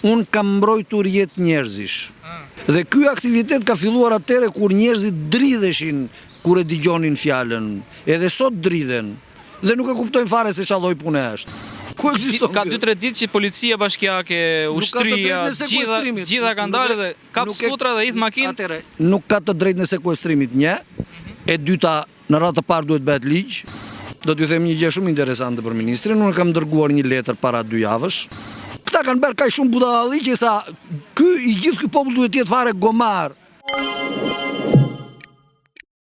unë kam mbrojtur jetë njerëzish. Dhe ky aktivitet ka filluar atëre kur njerëzit dridheshin kur e dëgjonin fjalën. Edhe sot dridhen. Dhe nuk e kuptojnë fare se ç'a lloj pune është. Ku ekziston? Ka 2-3 ditë që policia bashkiake, ushtria, gjitha kanë dalë dhe kap skutra dhe idh makinë. Atëre, nuk ka të drejtë në sekuestrimit, një. E dyta, në radhë të parë duhet bëhet ligj. Do t'ju them një gjë shumë interesante për ministrin. Unë kam dërguar një letër para 2 javësh. Këta kanë bërë kaq shumë budalli që sa gjithë ky popull duhet të jetë fare gomar.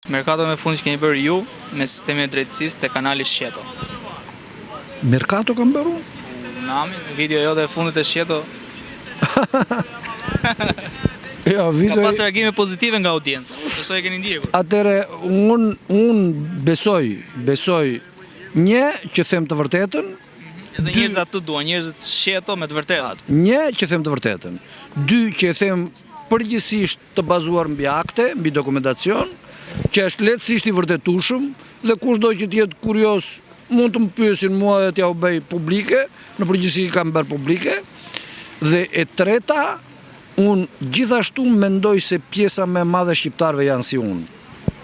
Merkato me fund që keni bërë ju me sistemin e drejtësisë te kanali Shqeto. Merkato kam bërë? Nami, video jote e fundit e Shqeto. Ja, Ka pas reagime pozitive nga audienca. Besoj e keni ndjekur. Atëre, unë besoj një që them të vërtetën. Edhe njerëzit atë duan, njerëzit Shqeto me të vërtetën. Një që them të vërtetën. 2 që them përgjithsisht të bazuar mbi akte, mbi dokumentacion, që është lehtësisht i vërtetueshëm dhe kushdo që të jetë kurioz mund të më pyesin mua dhe t'ja u bëj publike, në përgjithësi kam bërë publike. Dhe e treta, unë gjithashtu mendoj se pjesa më e madhe shqiptarëve janë si unë.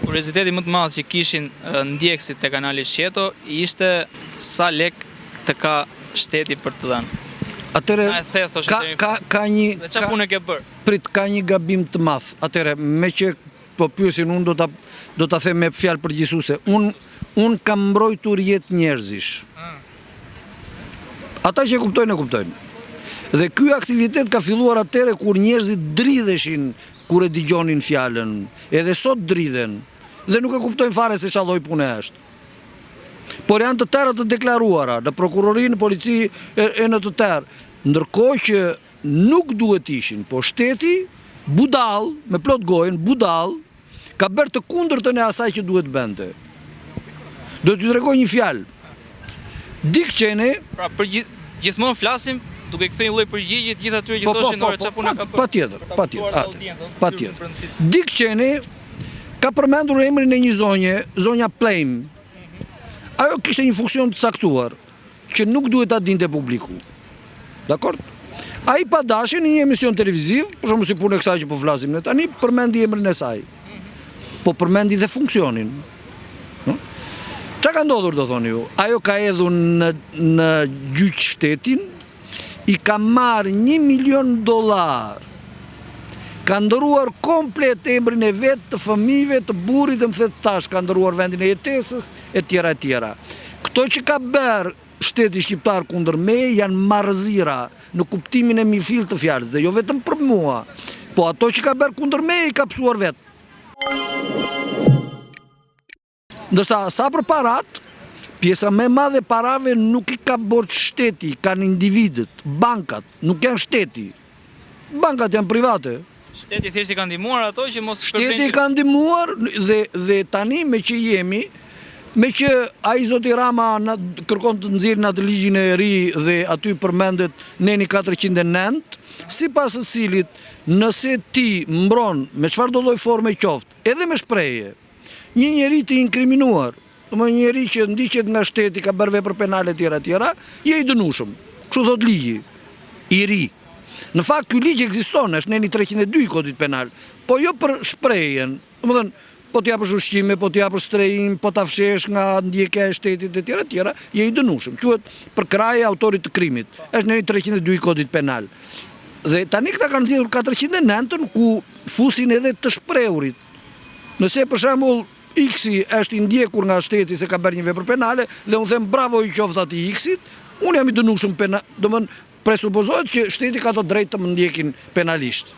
Kurioziteti më të madh që kishin ndjekësit te kanali Shqeto ishte sa lek të ka shteti për të dhënë. Atëre ka një dhe çfarë punë ke bërë? Prit, ka një gabim të madh. Atëre, me që po pyesin unë do ta them me fjalë përgjithësuese. Unë kam mbrojtur jetë njerëzish. Ata që kuptojnë e kuptojnë. Dhe ky aktivitet ka filluar atëre kur njerëzit dridheshin kur e dëgjonin fjalën. Edhe sot dridhen. Dhe nuk e kuptojnë fare se ç'a lloj pune është. Por janë të tëra të deklaruara në prokurori, në polici e në të tërë. Ndërkohë që nuk duhet ishin, po shteti budall, me plot gojën, budall, ka bërë të kundërtën e asaj që duhet bënte. Do t'ju tregoj një fjalë. Dick Cheney, pra gjithmonë flasim duke kthyer një lloj përgjigje të gjithë atyre që thoshin ora çfarë puna ka bërë. Patjetër. Dick Cheney ka përmendur emrin e një zonje, zonja Plejm. Ajo kishte një funksion të caktuar që nuk duhet ta dinte publiku. Dakor? Ai pa dashje në një emision televiziv, për shembull si punë e kësaj që po flasim ne tani, përmendi emrin e saj. Po përmendi dhe funksionin. Çka ka ndodhur do thoni ju? Ajo ka hedhur në gjyq shtetin, i ka marrë $1 milion. Ka ndëruar komplet emrin e vet, të fëmijëve, të burrit, të më thet tash, ka ndëruar vendin e jetesës, e tjera. Këto që ka bërë shteti shqiptar kundër meje janë marrëzira në kuptimin e mifill të fjalës, dhe jo vetëm për mua, po ato që ka bërë kundër meje i ka psuar vet. Ndërsa sa për parat, pjesa më e madhe e parave nuk i ka borx shteti, kanë individët, bankat, nuk janë shteti. Bankat janë private. Shteti thjesht i ka ndihmuar ato që mos shpërblejnë. Shteti ka ndihmuar dhe tani me që jemi, me që ai zoti Rama kërkon të nxjerrë atë ligjin e ri dhe aty përmendet neni 409, sipas të cilit nëse ti mbron me çfarëdo lloj forme qoftë, edhe me shprehje, një njeri të inkriminuar, një njeri që ndiqet nga shteti, ka bërë vepra penale tjera, je i dënueshëm. Kështu thot ligji i ri. Në fakt ky ligj ekziston, është neni 302 i Kodit Penal, po jo për shprehjen. Domethënë, po të japësh ushqime, po të japësh strehim, po ta fshesh nga ndjekja e shtetit e tjera, je i dënueshëm. Quhet për krahje autorit të krimit. Është neni 302 i Kodit Penal. Dhe tani këta kanë nxjerrur 409-ën ku fusin edhe të shprehurit. Nëse për shembull X-i është i ndjekur nga shteti se ka bërë një vepër penale dhe unë them bravo i qoftë atij X-it, unë jam i dënueshëm penal, domethënë presupozohet që shteti ka të drejtë të më ndjekin penalisht.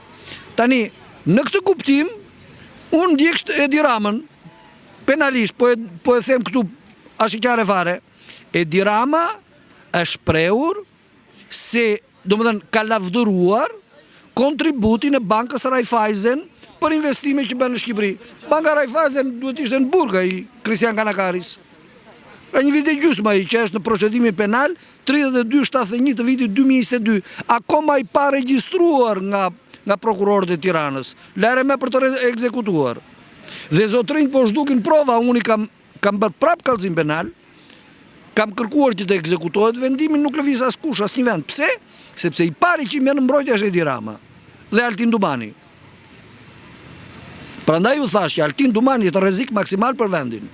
Tani, në këtë kuptim, unë ndjek Edi Ramën penalisht, po e them këtu ashiqare fare. Edi Rama është shprehur se, domethënë, ka lavdëruar kontributin e bankës Raiffeisen për investime që bën në Shqipëri. Banka Raiffeisen duhet ishte në burg ai Kristian Kanakaris. Ka një vit e gjysmë ai që është në procedimin penal 32/71 të vitit 2022. Akoma i pa regjistruar nga prokurorët e Tiranës. Lere me për të kam kërkuar që të ekzekutohet vendimin, nuk lëviz askush, asnjë vend. Pse? Sepse i pari që merr në mbrojtje është Edi Rama dhe Altin Dumani. Prandaj u thash që Altin Dumani është rrezik maksimal për vendin.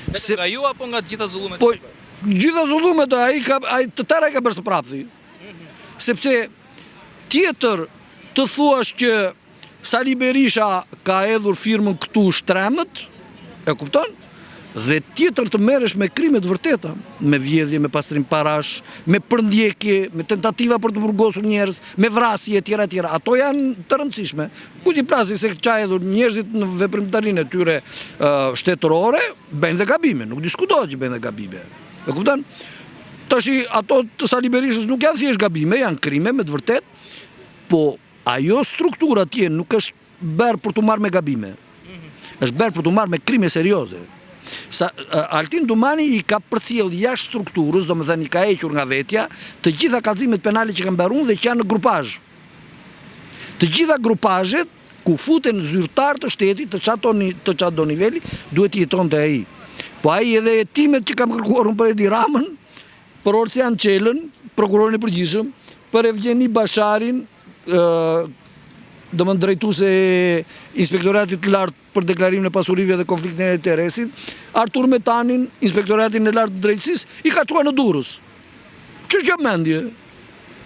Vetëm nga ju apo nga të gjitha zullumet? Po, gjitha zullumet ai të tëra ka bërë së prapthi. Sepse tjetër të thuash që Sali Berisha ka hedhur firmën këtu shtremët, e kupton? Dhe tjetër të merresh me krime të vërteta, me vjedhje, me pastrim parash, me përndjekje, me tentativa për të burgosur njerëz, me vrasje etj. Ato janë të rëndësishme. Ku ti plasi se ka hedhur njerëzit në veprimtarinë e tyre shtetërore, bëjnë dhe gabime, nuk diskutohet që bëjnë dhe gabime. E kupton? Tashi ato të Sali Berishës nuk janë thjesht gabime, janë krime me të vërtet, po ajo struktura atje nuk është bërë për të marrë me gabime. Është bërë për të marrë me krime serioze. Altin Dumani i ka përcjell jashtë strukturës, domethënë i ka hequr nga vetja të gjitha kallëzimet penale që kanë mbaruar dhe që janë në grupazh. Të gjitha grupazhet ku futen zyrtar të shtetit të çdo niveli duhet të jetonte ai. Po ai edhe hetimet që kam kërkuar unë për Edi Ramën, për Orsian Çelën, prokurorin e përgjithshëm, për Evgjeni Basharin, domethënë drejtuese e Inspektoratit të Lartë për deklarimin e pasurive dhe konfliktin e interesit, Artur Metanin, Inspektoratin e Lartë të Drejtësisë, i ka çuar në Durrës. Ç'është mendje?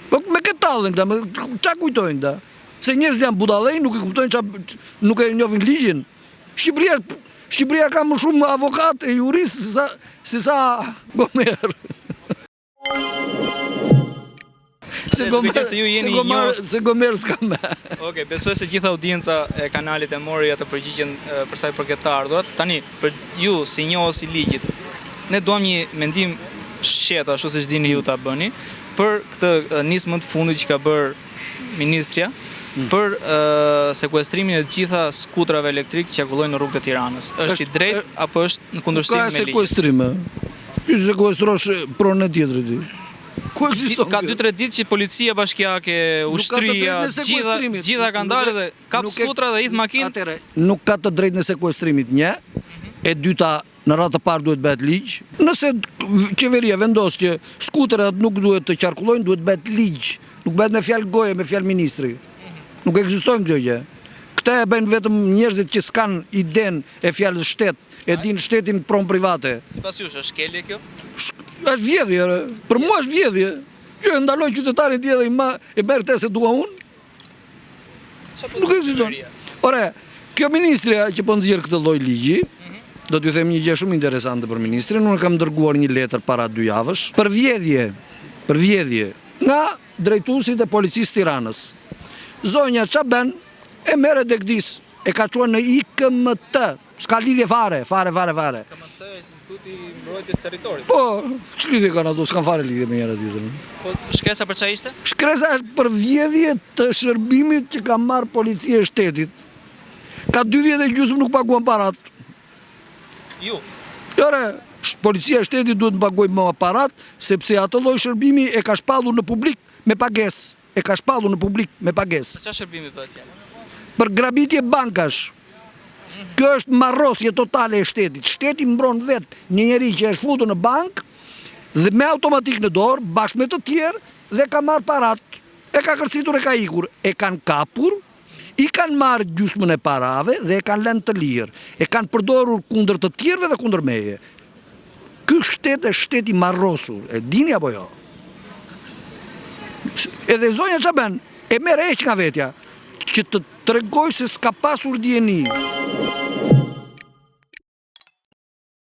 Po me këtë tallën këta, ç'a kujtojnë ta? Se njerëzit janë budallëj, nuk e kuptojnë nuk e njohin ligjin. Shqipëria ka më shumë avokat e juristë se sa Gomer. Se Gomer s'ka me. Okej, besoj se gjitha audienca e kanalit e mori atë përgjigjen për sa i përket të ardhurat. Tani, për ju si njohës i ligjit, ne duam një mendim shqet, ashtu siç dini ju ta bëni, për këtë nismë të fundit që ka bërë ministrja për sekuestrimin e të gjitha skutrave elektrikë që qarkullojnë në rrugët e Tiranës. Është i drejtë apo është në kundërshtim me ligjin? Ka sekuestrime. Ti sekuestrosh pronën e tjetrit. Ka 2-3 ditë që policia bashkiake, ushtria, gjitha kanë dalë dhe kap skutra dhe idh makinë. Nuk ka të drejtë në sekuestrimit, një. E dyta, në radhë të parë duhet bëhet ligj. Nëse qeveria vendos që skutrat nuk duhet të qarkullojnë, duhet bëhet ligj. Nuk bëhet me fjalë goje, me fjalë ministri. Nuk ekzistojnë kjo gjë. Këta e bëjnë vetëm njerëzit që s'kan iden e fjalës shtet, e din shtetin pronë private. Sipas jush, është shkelje kjo? Është vjedhje, për mua është vjedhje. Që e ndaloj qytetarit tjetër e merr te se dua unë. Nuk ekziston. Ore, kjo ministria që po nxjerr këtë lloj ligji, do t'ju them një gjë shumë interesante për ministrin. Unë kam dërguar një letër para 2 javësh për vjedhje nga drejtuesit e policisë Tiranës. Zonja ç'a bën? E merr Degdis, e ka çuar në IKMT. S'ka lidhje fare. IKMT është Instituti i Mbrojtjes Territorit. Po, ç'lidhje kanë ato, s'kan fare lidhje me njëra tjetrën. Po shkresa për çfarë ishte? Shkresa është për vjedhje të shërbimit që ka marrë policia e shtetit. Ka 2 vjet e gjysmë nuk paguan parat. Ju? Ore, policia e shtetit duhet të paguajë më parat, sepse atë lloj shërbimi e ka shpallur në publik me pagesë. Për çfarë shërbimi bëhet fjalë? Për grabitje bankash. Kjo është marrosje totale e shtetit. Shteti mbron vetë një njeri që është futur në bank dhe me automatik në dorë, bashkë me të tjerë, dhe ka marrë parat. E ka kërcitur, e ka ikur. E kanë kapur, i kanë marrë gjysmën e parave dhe e kanë lënë të lirë. E kanë përdorur kundër të tjerëve dhe kundër meje. Ky shtet është shteti marrosur. E dini apo jo? Edhe zonja ç'a bën? E merr heq nga vetja që të tregoj se s'ka pasur dieni.